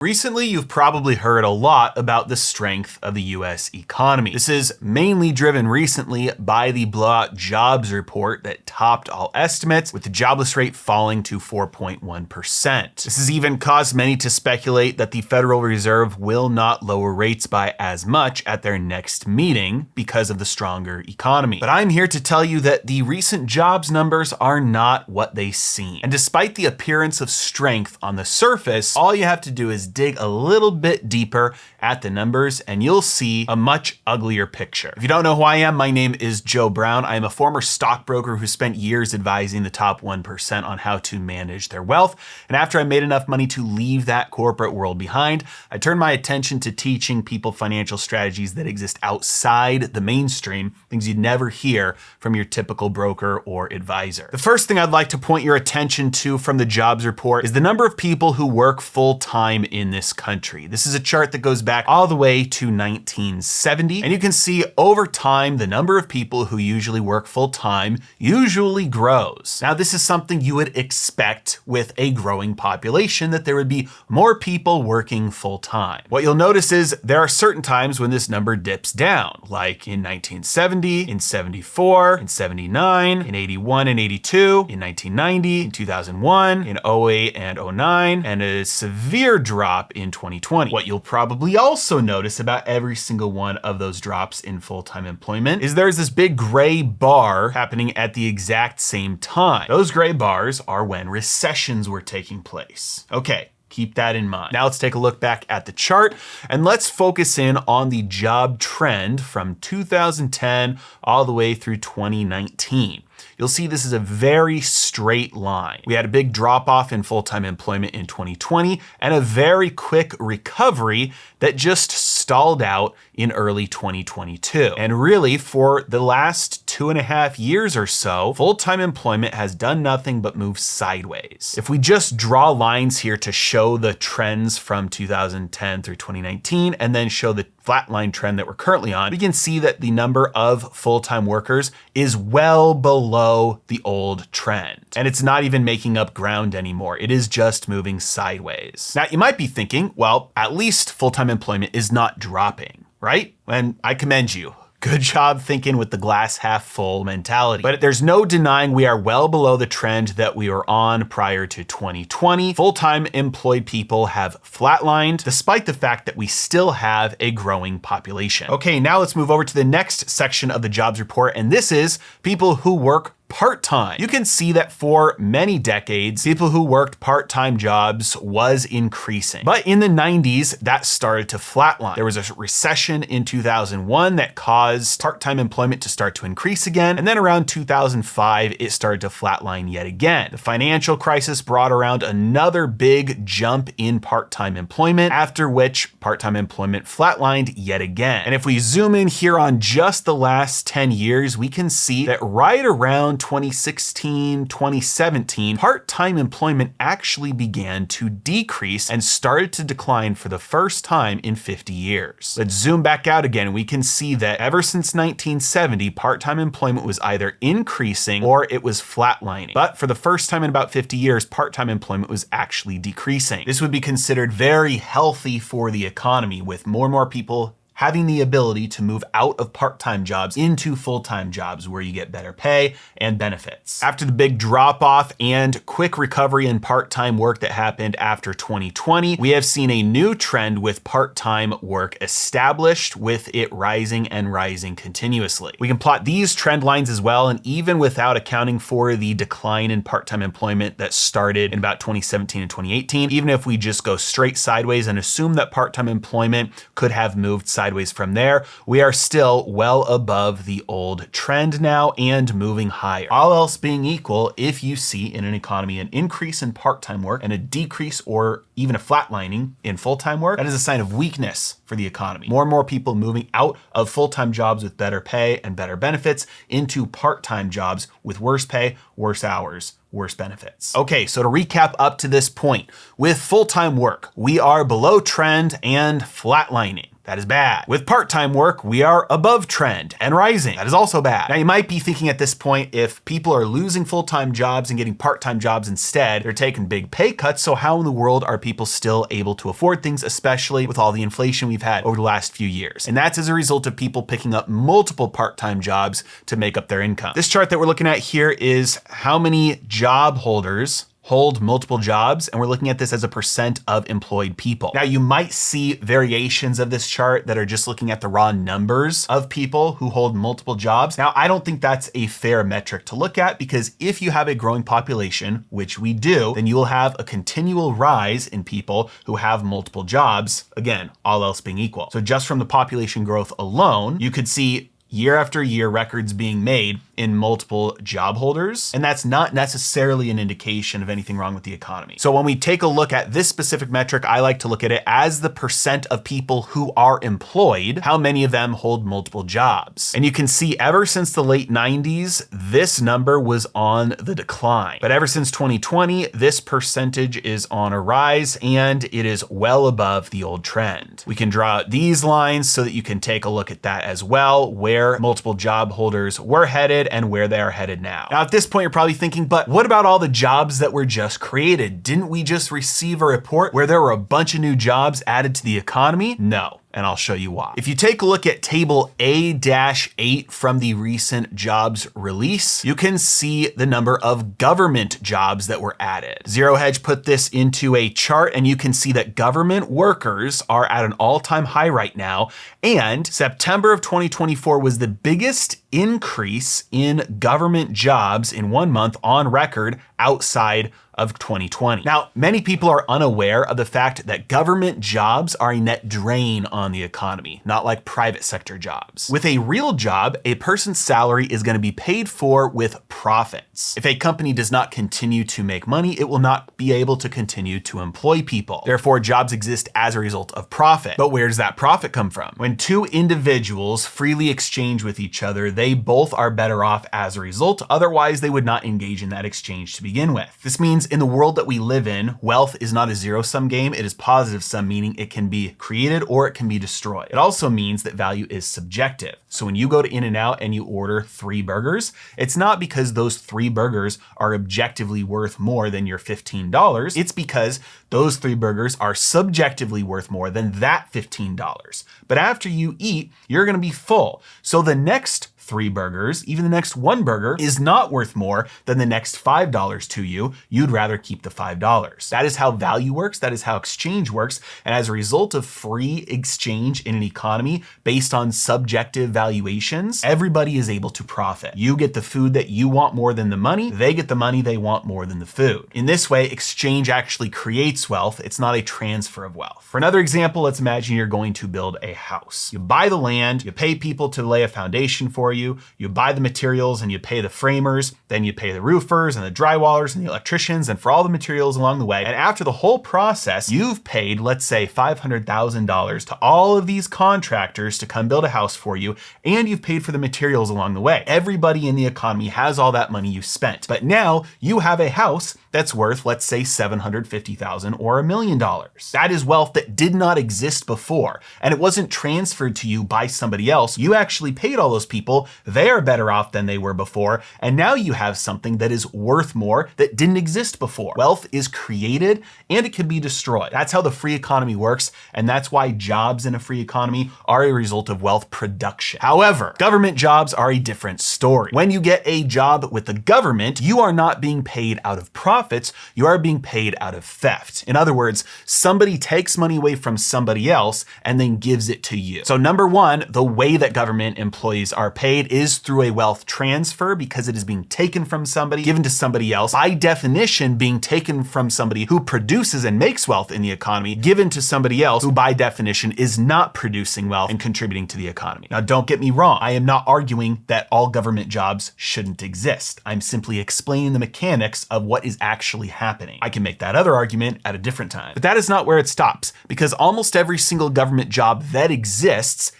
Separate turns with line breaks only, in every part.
Recently, you've probably heard a lot about the strength of the US economy. This is mainly driven recently by the blowout jobs report that topped all estimates, with the jobless rate falling to 4.1%. This has even caused many to speculate that the Federal Reserve will not lower rates by as much at their next meeting because of the stronger economy. But I'm here to tell you that the recent jobs numbers are not what they seem. And despite the appearance of strength on the surface, all you have to do is dig a little bit deeper at the numbers and you'll see a much uglier picture. If you don't know who I am, my name is Joe Brown. I am a former stockbroker who spent years advising the top 1% on how to manage their wealth. And after I made enough money to leave that corporate world behind, I turned my attention to teaching people financial strategies that exist outside the mainstream, things you'd never hear from your typical broker or advisor. The first thing I'd like to point your attention to from the jobs report is the number of people who work full-time in this country. This is a chart that goes back all the way to 1970, and you can see over time the number of people who usually work full-time usually grows. Now, this is something you would expect with a growing population, that there would be more people working full-time. What you'll notice is there are certain times when this number dips down, like in 1970, in 74, in 79, in 81 and 82, in 1990, in 2001, in 08 and 09, and a severe drop in 2020. What you'll probably also notice about every single one of those drops in full-time employment is there's this big gray bar happening at the exact same time. Those gray bars are when recessions were taking place. Okay. Keep that in mind. Now let's take a look back at the chart and let's focus in on the job trend from 2010 all the way through 2019. You'll see this is a very straight line. We had a big drop off in full-time employment in 2020 and a very quick recovery that just stalled out in early 2022. And really, for the last 2.5 years or so, full-time employment has done nothing but move sideways. If we just draw lines here to show the trends from 2010 through 2019 and then show the flatline trend that we're currently on, we can see that the number of full-time workers is well below the old trend. And it's not even making up ground anymore. It is just moving sideways. Now, you might be thinking, well, at least full-time employment is not dropping, right? And I commend you. Good job thinking with the glass half full mentality. But there's no denying we are well below the trend that we were on prior to 2020. Full-time employed people have flatlined, despite the fact that we still have a growing population. Okay, now let's move over to the next section of the jobs report, and this is people who work part-time. You can see that for many decades, people who worked part-time jobs was increasing. But in the 90s, that started to flatline. There was a recession in 2001 that caused part-time employment to start to increase again. And then around 2005, it started to flatline yet again. The financial crisis brought around another big jump in part-time employment, after which part-time employment flatlined yet again. And if we zoom in here on just the last 10 years, we can see that right around 2016, 2017, part-time employment actually began to decrease and started to decline for the first time in 50 years. Let's zoom back out again and we can see that ever since 1970, part-time employment was either increasing or it was flatlining. But for the first time in about 50 years, part-time employment was actually decreasing. This would be considered very healthy for the economy, with more and more people having the ability to move out of part-time jobs into full-time jobs where you get better pay and benefits. After the big drop-off and quick recovery in part-time work that happened after 2020, we have seen a new trend with part-time work established, with it rising and rising continuously. We can plot these trend lines as well, and even without accounting for the decline in part-time employment that started in about 2017 and 2018, even if we just go straight sideways and assume that part-time employment could have moved sideways from there, we are still well above the old trend now and moving higher. All else being equal, if you see in an economy an increase in part-time work and a decrease or even a flatlining in full-time work, that is a sign of weakness for the economy. More and more people moving out of full-time jobs with better pay and better benefits into part-time jobs with worse pay, worse hours, worse benefits. Okay, so to recap up to this point, with full-time work, we are below trend and flatlining. That is bad. With part-time work, we are above trend and rising. That is also bad. Now, you might be thinking at this point, if people are losing full-time jobs and getting part-time jobs instead, they're taking big pay cuts, so how in the world are people still able to afford things, especially with all the inflation we've had over the last few years? And that's as a result of people picking up multiple part-time jobs to make up their income. This chart that we're looking at here is how many job holders hold multiple jobs, and we're looking at this as a percent of employed people. Now, you might see variations of this chart that are just looking at the raw numbers of people who hold multiple jobs. Now, I don't think that's a fair metric to look at, because if you have a growing population, which we do, then you will have a continual rise in people who have multiple jobs, again, all else being equal. So just from the population growth alone, you could see year after year records being made in multiple job holders, and that's not necessarily an indication of anything wrong with the economy. So when we take a look at this specific metric, I like to look at it as the percent of people who are employed, how many of them hold multiple jobs. And you can see ever since the late 90s, this number was on the decline. But ever since 2020, this percentage is on a rise, and it is well above the old trend. We can draw out these lines so that you can take a look at that as well, where multiple job holders were headed and where they are headed now. Now, at this point, you're probably thinking, but what about all the jobs that were just created? Didn't we just receive a report where there were a bunch of new jobs added to the economy? No. And I'll show you why. If you take a look at table A-8 from the recent jobs release, you can see the number of government jobs that were added. Zero Hedge put this into a chart, and you can see that government workers are at an all-time high right now. And September of 2024 was the biggest increase in government jobs in 1 month on record outside of 2020. Now, many people are unaware of the fact that government jobs are a net drain on the economy, not like private sector jobs. With a real job, a person's salary is going to be paid for with profits. If a company does not continue to make money, it will not be able to continue to employ people. Therefore, jobs exist as a result of profit. But where does that profit come from? When two individuals freely exchange with each other, they both are better off as a result. Otherwise, they would not engage in that exchange to begin with. This means in the world that we live in, wealth is not a zero-sum game. It is positive sum, meaning it can be created or it can be destroyed. It also means that value is subjective. So when you go to In-N-Out and you order 3 burgers, it's not because those 3 burgers are objectively worth more than your $15. It's because those 3 burgers are subjectively worth more than that $15. But after you eat, you're going to be full. So the next 3 burgers, even the next 1 burger, is not worth more than the next $5 to you. You'd rather keep the $5. That is how value works. That is how exchange works. And as a result of free exchange in an economy based on subjective valuations, everybody is able to profit. You get the food that you want more than the money. They get the money they want more than the food. In this way, exchange actually creates wealth. It's not a transfer of wealth. For another example, let's imagine you're going to build a house. You buy the land, you pay people to lay a foundation for you, you buy the materials and you pay the framers, then you pay the roofers and the drywallers and the electricians and for all the materials along the way. And after the whole process, you've paid, let's say, $500,000 to all of these contractors to come build a house for you, and you've paid for the materials along the way. Everybody in the economy has all that money you spent. But now you have a house that's worth, let's say, $750,000 or $1 million. That is wealth that did not exist before, and it wasn't transferred to you by somebody else. You actually paid all those people. They are better off than they were before, and now you have something that is worth more that didn't exist before. Wealth is created and it can be destroyed. That's how the free economy works, and that's why jobs in a free economy are a result of wealth production. However, government jobs are a different story. When you get a job with the government, you are not being paid out of profits, you are being paid out of theft. In other words, somebody takes money away from somebody else and then gives it to you. So number one, the way that government employees are paid is through a wealth transfer, because it is being taken from somebody, given to somebody else. By definition, being taken from somebody who produces and makes wealth in the economy, given to somebody else who by definition is not producing wealth and contributing to the economy. Now, don't get me wrong. I am not arguing that all government jobs shouldn't exist. I'm simply explaining the mechanics of what is actually happening. I can make that other argument at a different time. But that is not where it stops, because almost every single government job that exists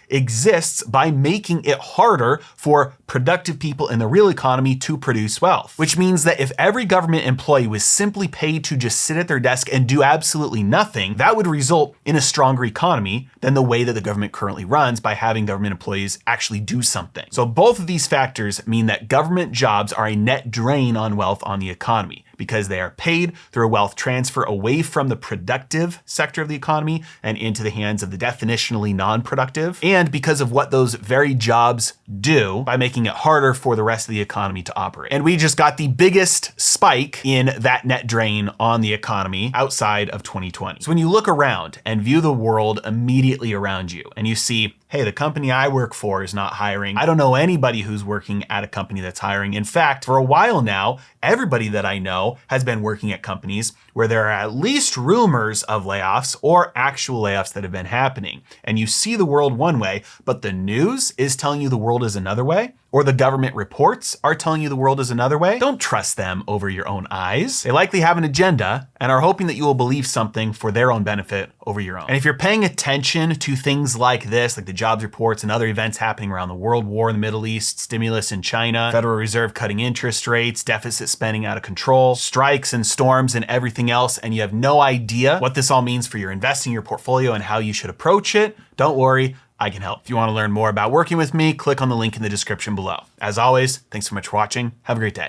by making it harder for productive people in the real economy to produce wealth. Which means that if every government employee was simply paid to just sit at their desk and do absolutely nothing, that would result in a stronger economy than the way that the government currently runs by having government employees actually do something. So both of these factors mean that government jobs are a net drain on wealth on the economy, because they are paid through a wealth transfer away from the productive sector of the economy and into the hands of the definitionally non-productive, and because of what those very jobs do by making it harder for the rest of the economy to operate. And we just got the biggest spike in that net drain on the economy outside of 2020. So when you look around and view the world immediately around you and you see, hey, the company I work for is not hiring. I don't know anybody who's working at a company that's hiring. In fact, for a while now, everybody that I know has been working at companies where there are at least rumors of layoffs or actual layoffs that have been happening. And you see the world one way, but the news is telling you the world is another way, or the government reports are telling you the world is another way. Don't trust them over your own eyes. They likely have an agenda and are hoping that you will believe something for their own benefit over your own. And if you're paying attention to things like this, like the jobs reports and other events happening around the world, war in the Middle East, stimulus in China, Federal Reserve cutting interest rates, deficit spending out of control, strikes and storms and everything else, and you have no idea what this all means for your investing, your portfolio, and how you should approach it, don't worry, I can help. If you want to learn more about working with me, click on the link in the description below. As always, thanks so much for watching. Have a great day.